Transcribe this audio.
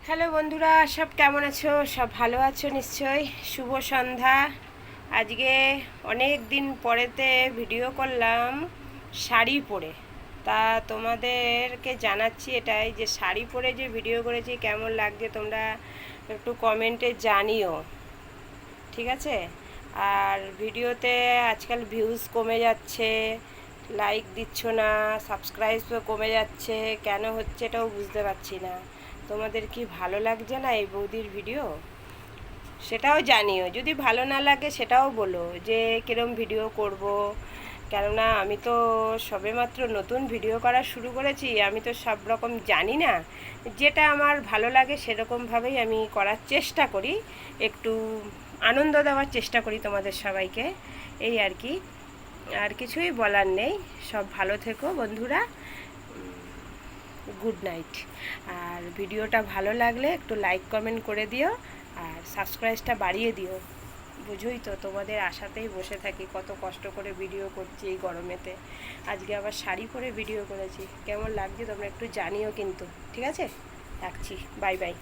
Hello বন্ধুরা, সব কেমন আছো? সব ভালো আছো নিশ্চয়ই। শুভ সন্ধ্যা। আজকে অনেক দিন পরেতে ভিডিও করলাম শাড়ি পরে। তা তোমাদেরকে জানাচ্ছি এটাই যে শাড়ি পরে যে ভিডিও করেছি কেমন লাগছে তোমরা একটু কমেন্টে জানিও, ঠিক আছে? আর ভিডিওতে আজকাল ভিউজ কমে যাচ্ছে, লাইক দিচ্ছ না, সাবস্ক্রাইবও কমে যাচ্ছে, কেন হচ্ছে এটাও বুঝতে পারছি না। তোমাদের কি ভালো লাগছে না এই বৌদির ভিডিও? সেটাও জানিও। যদি ভালো না লাগে সেটাও বলো যে কিরম ভিডিও করব। কেননা আমি তো সবেমাত্র নতুন ভিডিও করা শুরু করেছি, আমি তো সব রকম জানি না। যেটা আমার ভালো লাগে সেরকমভাবেই আমি করার চেষ্টা করি, একটু আনন্দ দেওয়ার চেষ্টা করি তোমাদের সবাইকে, এই আর কি। আর কিছুই বলার নেই। সব ভালো থেকো বন্ধুরা। Good night. আর ভিডিওটা ভালো লাগলে একটু লাইক কমেন্ট করে দিও, আর সাবস্ক্রাইবটা বাড়িয়ে দিও। বুঝোই তো তোমাদের আশাতেই বসে থাকি, কত কষ্ট করে ভিডিও করছি এই গরমেতে। আজকে আবার শাড়ি পরে ভিডিও করেছি, কেমন লাগছে তোমরা একটু জানিও কিন্তু, ঠিক আছে? রাখছি, বাই বাই।